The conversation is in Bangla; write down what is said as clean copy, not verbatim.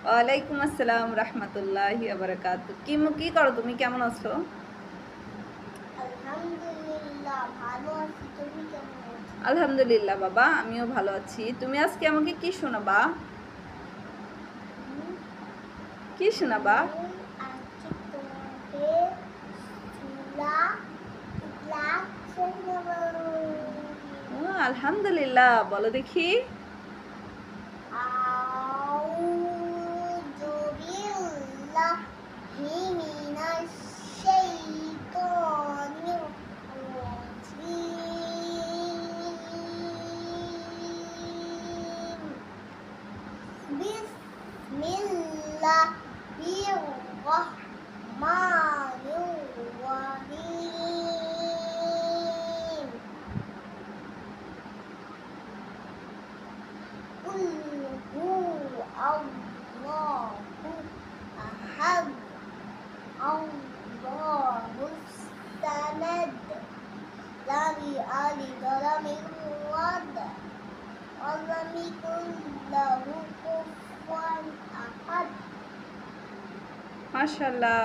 ওয়ালাইকুম আসসালাম রাহমাতুল্লাহি ওয়া বারাকাতুহু। কি করো তুমি? কেমন আছো? আলহামদুলিল্লাহ ভালো আছি। তুমি কেমন আছো? আলহামদুলিল্লাহ বাবা, আমিও ভালো আছি। তুমি আজকে আমাকে কি শোনাবা? হুম, কি শোনাবা? আমি আজকে তোমাকে সূরা ইখলাস শোনাবো। ও আলহামদুলিল্লাহ, বলো দেখি। আউযু বিল্লাহি মিনাশ শাইতানির রাজিম। বিসমিল্লাহির রহমানির রহিম। কুল হু আল্লাহু আহাদ আল্লাহুস সামাদ লাম ইয়ালিদ ওয়া লাম ইউলাদ ওয়া লাম ইয়াকুল লাহু কুফুয়ান আহাদ। মাশাআল্লাহ।